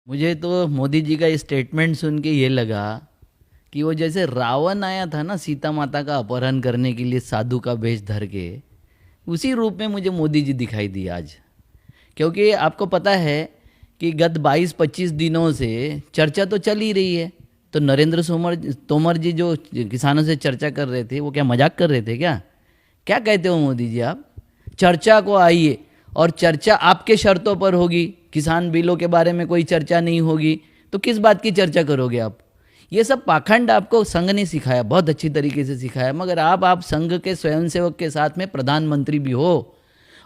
मुझे तो मोदी जी का ये स्टेटमेंट सुन के ये लगा कि वो जैसे रावण आया था ना सीता माता का अपहरण करने के लिए साधु का वेश धर के, उसी रूप में मुझे मोदी जी दिखाई दिए आज। क्योंकि आपको पता है कि गत 22-25 दिनों से चर्चा तो चल ही रही है। तो नरेंद्र तोमर जी जो किसानों से चर्चा कर रहे थे, वो क्या मजाक कर रहे थे क्या? क्या कहते हो मोदी जी आप? चर्चा को आइए और चर्चा आपके शर्तों पर होगी, किसान बिलों के बारे में कोई चर्चा नहीं होगी, तो किस बात की चर्चा करोगे आप? ये सब पाखंड आपको संघ ने सिखाया, बहुत अच्छी तरीके से सिखाया। मगर आप संघ के स्वयंसेवक के साथ में प्रधानमंत्री भी हो,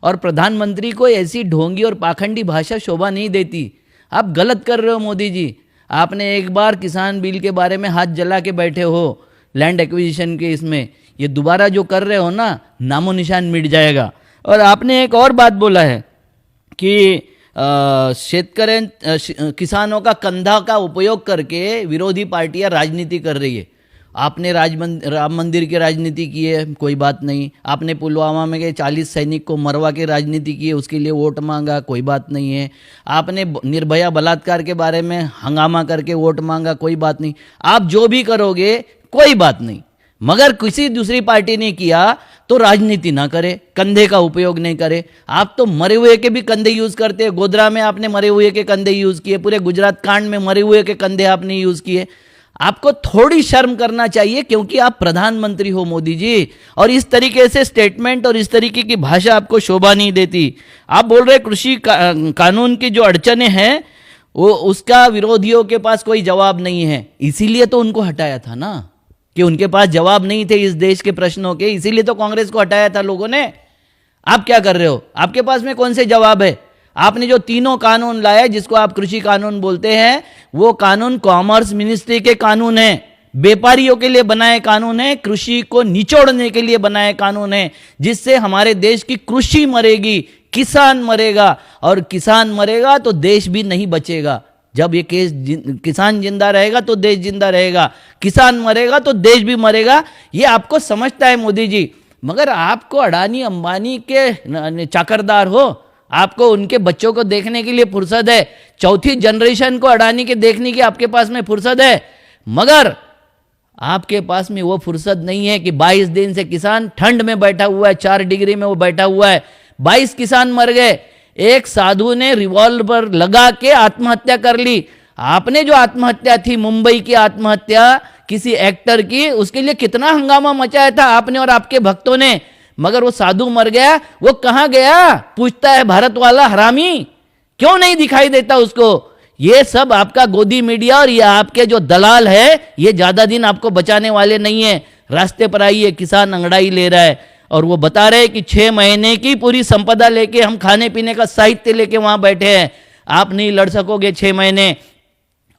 और प्रधानमंत्री को ऐसी ढोंगी और पाखंडी भाषा शोभा नहीं देती। आप गलत कर रहे हो मोदी जी। आपने एक बार किसान बिल के बारे में हाथ जला के बैठे हो लैंड एक्विजिशन के इसमें, ये दोबारा जो कर रहे हो ना, नामो निशान मिट जाएगा। और आपने एक और बात बोला है कि किसानों का कंधा का उपयोग करके विरोधी पार्टियां राजनीति कर रही है। आपने राम मंदिर की राजनीति की है, कोई बात नहीं। आपने पुलवामा में के 40 सैनिक को मरवा के राजनीति की है, उसके लिए वोट मांगा, कोई बात नहीं है। आपने निर्भया बलात्कार के बारे में हंगामा करके वोट मांगा, कोई बात नहीं। आप जो भी करोगे कोई बात नहीं, मगर किसी दूसरी पार्टी ने किया तो राजनीति ना करे, कंधे का उपयोग नहीं करे। आप तो मरे हुए के भी कंधे यूज करते हैं। गोधरा में आपने मरे हुए के कंधे यूज किए, पूरे गुजरात कांड में मरे हुए के कंधे आपने यूज किए। आपको थोड़ी शर्म करना चाहिए, क्योंकि आप प्रधानमंत्री हो मोदी जी, और इस तरीके से स्टेटमेंट और इस तरीके की भाषा आपको शोभा नहीं देती। आप बोल रहे कृषि कानून की जो अड़चने हैं वो उसका विरोधियों के पास कोई जवाब नहीं है, इसीलिए तो उनको हटाया था ना, कि उनके पास जवाब नहीं थे इस देश के प्रश्नों के, इसीलिए तो कांग्रेस को हटाया था लोगों ने। आप क्या कर रहे हो? आपके पास में कौन से जवाब है? आपने जो तीनों कानून लाए, जिसको आप कृषि कानून बोलते हैं, वो कानून कॉमर्स मिनिस्ट्री के कानून है, व्यापारियों के लिए बनाए कानून है, कृषि को निचोड़ने के लिए बनाए कानून है, जिससे हमारे देश की कृषि मरेगी, किसान मरेगा, और किसान मरेगा तो देश भी नहीं बचेगा। जब ये किसान जिंदा रहेगा तो देश जिंदा रहेगा, किसान मरेगा तो देश भी मरेगा। ये आपको समझता है मोदी जी, मगर आपको अडानी अंबानी के चाकरदार हो, आपको उनके बच्चों को देखने के लिए फुर्सत है, चौथी जनरेशन को अडानी के देखने की आपके पास में फुर्सत है, मगर आपके पास में वो फुर्सत नहीं है कि 22 दिन से किसान ठंड में बैठा हुआ है, 4 डिग्री में वो बैठा हुआ है। 22 किसान मर गए। एक साधु ने रिवॉल्वर लगा के आत्महत्या कर ली। आपने जो आत्महत्या थी, मुंबई की आत्महत्या किसी एक्टर की, उसके लिए कितना हंगामा मचाया था आपने और आपके भक्तों ने, मगर वो साधु मर गया। वो कहां गया पूछता है भारत वाला हरामी, क्यों नहीं दिखाई देता उसको? ये सब आपका गोदी मीडिया और ये आपके जो दलाल है, ये ज्यादा दिन आपको बचाने वाले नहीं है। रास्ते पर आइए, किसान अंगड़ाई ले रहा है, और वो बता रहे कि 6 महीने की पूरी संपदा लेके हम खाने पीने का साहित्य लेके वहां बैठे हैं। आप नहीं लड़ सकोगे 6 महीने।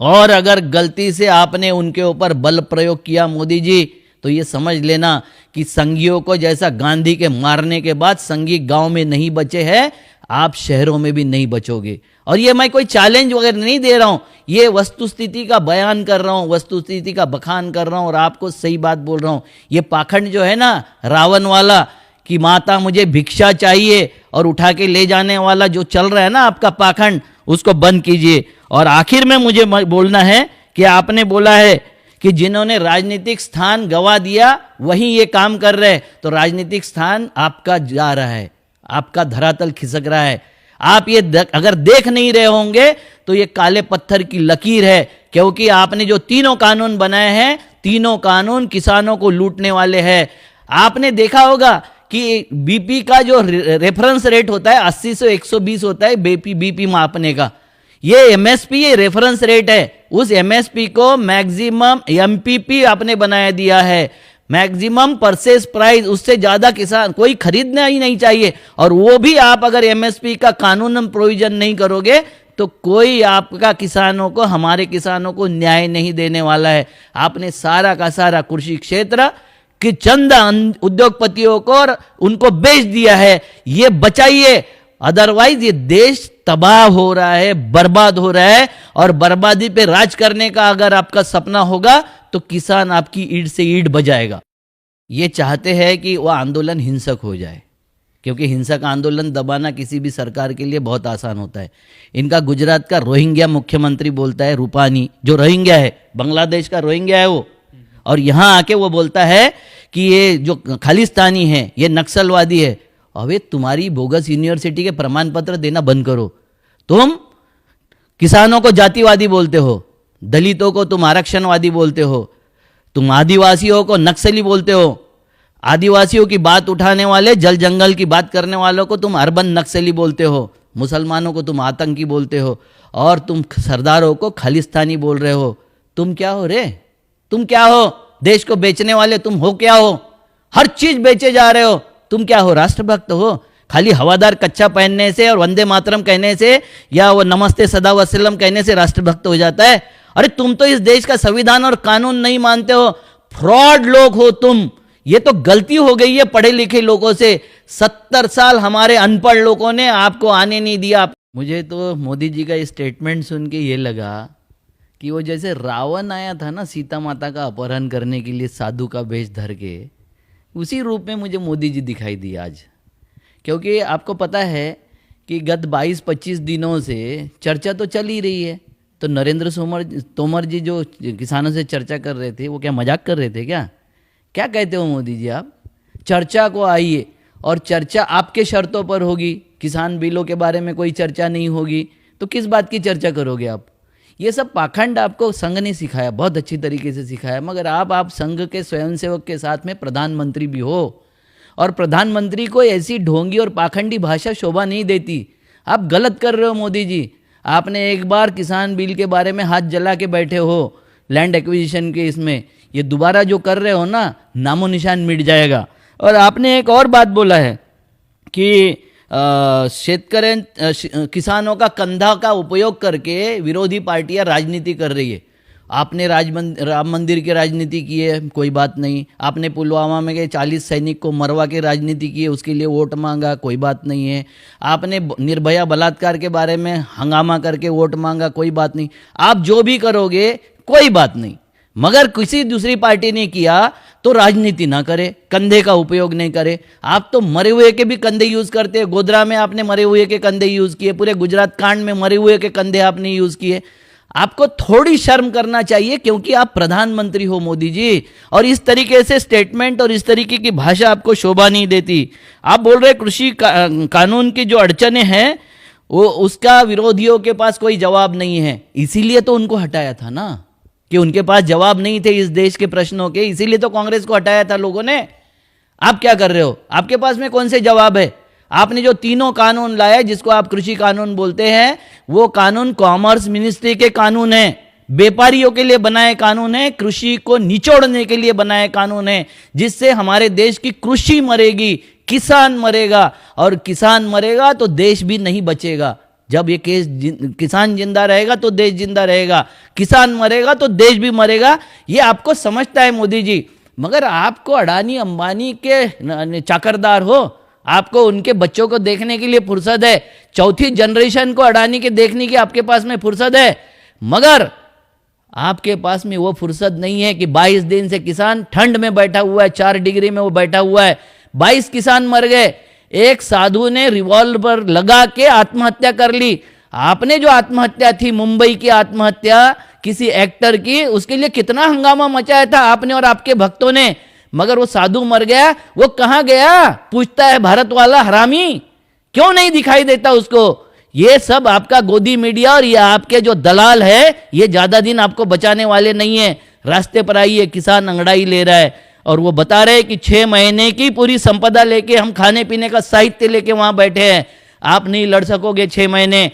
और अगर गलती से आपने उनके ऊपर बल प्रयोग किया मोदी जी, तो ये समझ लेना कि संघियों को जैसा गांधी के मारने के बाद संघी गांव में नहीं बचे हैं, आप शहरों में भी नहीं बचोगे। और ये मैं कोई चैलेंज वगैरह नहीं दे रहा हूं, ये वस्तुस्थिति का बयान कर रहा हूं, वस्तुस्थिति का बखान कर रहा हूं, और आपको सही बात बोल रहा हूं। ये पाखंड जो है ना रावण वाला, कि माता मुझे भिक्षा चाहिए और उठा के ले जाने वाला जो चल रहा है ना आपका पाखंड, उसको बंद कीजिए। और आखिर में मुझे बोलना है कि आपने बोला है कि जिन्होंने राजनीतिक स्थान गंवा दिया वही ये काम कर रहे हैं, तो राजनीतिक स्थान आपका जा रहा है, आपका धरातल खिसक रहा है। आप ये अगर देख नहीं रहे होंगे तो ये काले पत्थर की लकीर है, क्योंकि आपने जो तीनों कानून बनाए हैं, तीनों कानून किसानों को लूटने वाले हैं। आपने देखा होगा कि बीपी का जो रेफरेंस रेट होता है 80 से 120 होता है, बीपी मापने का। ये एमएसपी, ये रेफरेंस रेट है। उस एमएसपी को मैक्सिमम एमपीपी आपने बनाया दिया है, मैक्सिमम परचेज प्राइस। उससे ज्यादा किसान कोई खरीदना ही नहीं चाहिए। और वो भी आप अगर एमएसपी का कानूनन प्रोविजन नहीं करोगे तो कोई आपका किसानों को, हमारे किसानों को न्याय नहीं देने वाला है। आपने सारा का सारा कृषि क्षेत्र कि चंद उद्योगपतियों को और उनको बेच दिया है। ये बचाइए, अदरवाइज ये देश तबाह हो रहा है, बर्बाद हो रहा है। और बर्बादी पे राज करने का अगर आपका सपना होगा तो किसान आपकी ईंट से ईंट बजाएगा। ये चाहते हैं कि वह आंदोलन हिंसक हो जाए, क्योंकि हिंसक आंदोलन दबाना किसी भी सरकार के लिए बहुत आसान होता है। इनका गुजरात का रोहिंग्या मुख्यमंत्री बोलता है, रूपानी, जो रोहिंग्या है, बांग्लादेश का रोहिंग्या है वो, और यहाँ आके वो बोलता है कि ये जो खालिस्तानी है ये नक्सलवादी है। अबे तुम्हारी बोगस यूनिवर्सिटी के प्रमाण पत्र देना बंद करो। तुम किसानों को जातिवादी बोलते हो, दलितों को तुम आरक्षणवादी बोलते हो, तुम आदिवासियों को नक्सली बोलते हो, आदिवासियों की बात उठाने वाले, जल जंगल की बात करने वालों को तुम अर्बन नक्सली बोलते हो, मुसलमानों को तुम आतंकी बोलते हो, और तुम सरदारों को खालिस्तानी बोल रहे हो। तुम क्या हो रे? तुम क्या हो? देश को बेचने वाले तुम हो क्या हो? हर चीज बेचे जा रहे हो। तुम क्या हो? राष्ट्रभक्त हो? खाली हवादार कच्चा पहनने से और वंदे मातरम कहने से या वो नमस्ते सदा वसल्लम कहने से राष्ट्रभक्त हो जाता है? अरे तुम तो इस देश का संविधान और कानून नहीं मानते हो, फ्रॉड लोग हो तुम। ये तो गलती हो गई है पढ़े लिखे लोगों से। 70 साल हमारे अनपढ़ लोगों ने आपको आने नहीं दिया। मुझे तो मोदी जी का ये स्टेटमेंट सुन के ये लगा कि वो जैसे रावण आया था ना सीता माता का अपहरण करने के लिए साधु का वेश धर के, उसी रूप में मुझे मोदी जी दिखाई दिए आज। क्योंकि आपको पता है कि गत 22-25 दिनों से चर्चा तो चल ही रही है। तो नरेंद्र तोमर जी जो किसानों से चर्चा कर रहे थे, वो क्या मजाक कर रहे थे क्या? क्या कहते हो मोदी जी आप? चर्चा को आइए, और चर्चा आपके शर्तों पर होगी। किसान बिलों के बारे में कोई चर्चा नहीं होगी तो किस बात की चर्चा करोगे आप? ये सब पाखंड आपको संघ ने सिखाया, बहुत अच्छी तरीके से सिखाया। मगर आप संघ के स्वयंसेवक के साथ में प्रधानमंत्री भी हो, और प्रधानमंत्री को ऐसी ढोंगी और पाखंडी भाषा शोभा नहीं देती। आप गलत कर रहे हो मोदी जी। आपने एक बार किसान बिल के बारे में हाथ जला के बैठे हो, लैंड एक्विजिशन के इसमें, ये दोबारा जो कर रहे हो ना, नामो निशान मिट जाएगा। और आपने एक और बात बोला है कि किसानों का कंधा का उपयोग करके विरोधी पार्टियां राजनीति कर रही है। आपने राम मंदिर की राजनीति की है, कोई बात नहीं। आपने पुलवामा में 40 सैनिक को मरवा के राजनीति की है, उसके लिए वोट मांगा, कोई बात नहीं है। आपने निर्भया बलात्कार के बारे में हंगामा करके वोट मांगा, कोई बात नहीं। आप जो भी करोगे कोई बात नहीं, मगर किसी दूसरी पार्टी ने किया तो राजनीति ना करे, कंधे का उपयोग नहीं करे। आप तो मरे हुए के भी कंधे यूज करते हैं। गोधरा में आपने मरे हुए के कंधे यूज किए, पूरे गुजरात कांड में मरे हुए के कंधे आपने यूज किए। आपको थोड़ी शर्म करना चाहिए, क्योंकि आप प्रधानमंत्री हो मोदी जी, और इस तरीके से स्टेटमेंट और इस तरीके की भाषा आपको शोभा नहीं देती। आप बोल रहे कृषि कानून की जो अड़चने हैं वो उसका विरोधियों के पास कोई जवाब नहीं है, इसीलिए तो उनको हटाया था ना, कि उनके पास जवाब नहीं थे इस देश के प्रश्नों के, इसीलिए तो कांग्रेस को हटाया था लोगों ने। आप क्या कर रहे हो? आपके पास में कौन से जवाब है? आपने जो तीनों कानून लाए, जिसको आप कृषि कानून बोलते हैं, वो कानून कॉमर्स मिनिस्ट्री के कानून है, व्यापारियों के लिए बनाए कानून है, कृषि को निचोड़ने के लिए बनाए कानून है, जिससे हमारे देश की कृषि मरेगी, किसान मरेगा, और किसान मरेगा तो देश भी नहीं बचेगा। जब ये किसान जिंदा रहेगा तो देश जिंदा रहेगा, किसान मरेगा तो देश भी मरेगा। ये आपको समझता है मोदी जी, मगर आपको अडानी अंबानी के चाकरदार हो, आपको उनके बच्चों को देखने के लिए फुर्सत है, चौथी जनरेशन को अडानी के देखने की आपके पास में फुर्सत है, मगर आपके पास में वो फुर्सत नहीं है कि 22 दिन से किसान ठंड में बैठा हुआ है, 4 डिग्री में वो बैठा हुआ है। 22 किसान मर गए, एक साधु ने रिवॉल्वर लगा के आत्महत्या कर ली। आपने जो आत्महत्या थी, मुंबई की आत्महत्या किसी एक्टर की, उसके लिए कितना हंगामा मचाया था आपने और आपके भक्तों ने, मगर वो साधु मर गया। वो कहां गया? पूछता है भारत वाला हरामी, क्यों नहीं दिखाई देता उसको? ये सब आपका गोदी मीडिया और ये आपके जो दलाल है, ये ज्यादा दिन आपको बचाने वाले नहीं है। रास्ते पर आइए, किसान अंगड़ाई ले रहा है, और वो बता रहे कि 6 महीने की पूरी संपदा लेके हम खाने पीने का साहित्य लेके वहां बैठे हैं। आप नहीं लड़ सकोगे 6 महीने।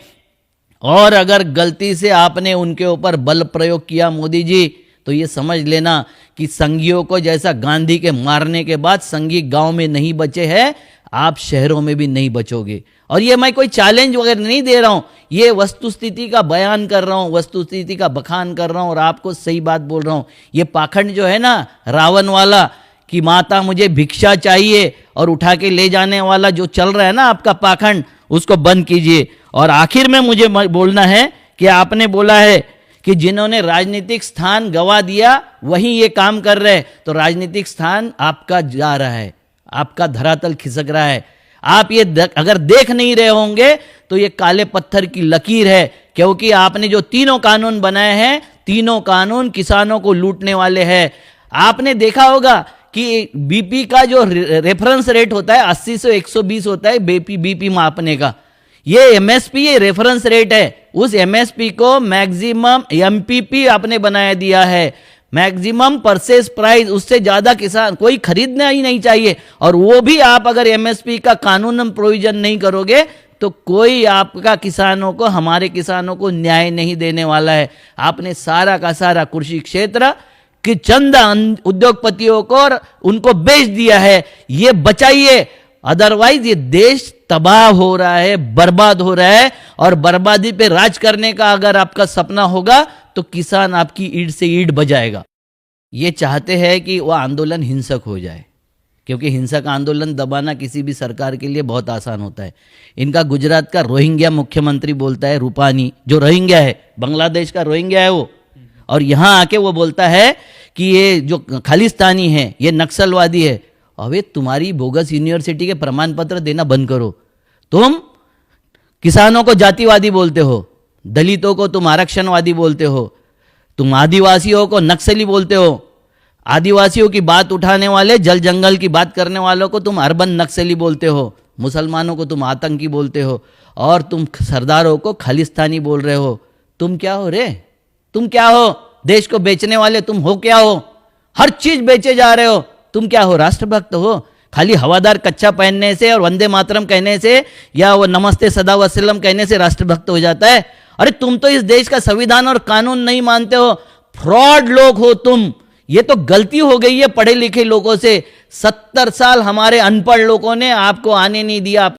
और अगर गलती से आपने उनके ऊपर बल प्रयोग किया मोदी जी, तो ये समझ लेना कि संघियों को जैसा गांधी के मारने के बाद संघी गांव में नहीं बचे हैं, आप शहरों में भी नहीं बचोगे। और ये मैं कोई चैलेंज वगैरह नहीं दे रहा हूं, ये वस्तुस्थिति का बयान कर रहा हूं, वस्तुस्थिति का बखान कर रहा हूं, और आपको सही बात बोल रहा हूं। ये पाखंड जो है ना रावण वाला, कि माता मुझे भिक्षा चाहिए और उठा के ले जाने वाला जो चल रहा है ना आपका पाखंड, उसको बंद कीजिए। और आखिर में मुझे बोलना है कि आपने बोला है कि जिन्होंने राजनीतिक स्थान गवा दिया वही ये काम कर रहे हैं, तो राजनीतिक स्थान आपका जा रहा है, आपका धरातल खिसक रहा है। आप ये अगर देख नहीं रहे होंगे तो ये काले पत्थर की लकीर है, क्योंकि आपने जो तीनों कानून बनाए हैं, तीनों कानून किसानों को लूटने वाले हैं। आपने देखा होगा कि बीपी का जो रेफरेंस रेट होता है 80 से 120 होता है बीपी मापने का। ये एमएसपी ये रेफरेंस रेट है, उस एमएसपी को मैक्सिमम एमपीपी आपने बनाया दिया है, मैक्सिमम परचेज प्राइस। उससे ज्यादा किसान कोई खरीदना ही नहीं चाहिए। और वो भी आप अगर एमएसपी का कानूनन प्रोविजन नहीं करोगे तो कोई आपका किसानों को, हमारे किसानों को न्याय नहीं देने वाला है। आपने सारा का सारा कृषि क्षेत्र कि चंद उद्योगपतियों को और उनको बेच दिया है। ये बचाइए, अदरवाइज ये देश तबाह हो रहा है, बर्बाद हो रहा है। और बर्बादी पे राज करने का अगर आपका सपना होगा तो किसान आपकी ईंट से ईंट बजाएगा। ये चाहते हैं कि वह आंदोलन हिंसक हो जाए, क्योंकि हिंसक आंदोलन दबाना किसी भी सरकार के लिए बहुत आसान होता है। इनका गुजरात का रोहिंग्या मुख्यमंत्री बोलता है, रूपानी, जो रोहिंग्या है, बांग्लादेश का रोहिंग्या है वो, और यहां आके वो बोलता है कि ये जो खालिस्तानी है ये नक्सलवादी है। अबे तुम्हारी बोगस यूनिवर्सिटी के प्रमाण पत्र देना बंद करो। तुम किसानों को जातिवादी बोलते हो, दलितों को तुम आरक्षणवादी बोलते हो, तुम आदिवासियों को नक्सली बोलते हो, आदिवासियों की बात उठाने वाले, जल जंगल की बात करने वालों को तुम अर्बन नक्सली बोलते हो, मुसलमानों को तुम आतंकी बोलते हो, और तुम सरदारों को खालिस्तानी बोल रहे हो। तुम क्या हो रे? तुम क्या हो? देश को बेचने वाले तुम हो क्या हो? हर चीज बेचे जा रहे हो। तुम क्या हो? राष्ट्रभक्त हो? खाली हवादार कच्चा पहनने से और वंदे मातरम कहने से या वो नमस्ते सदा वसल्लम कहने से राष्ट्रभक्त हो जाता है? अरे तुम तो इस देश का संविधान और कानून नहीं मानते हो। फ्रॉड लोग हो तुम। ये तो गलती हो गई है पढ़े लिखे लोगों से। 70 साल हमारे अनपढ़ लोगों ने आपको आने नहीं दिया।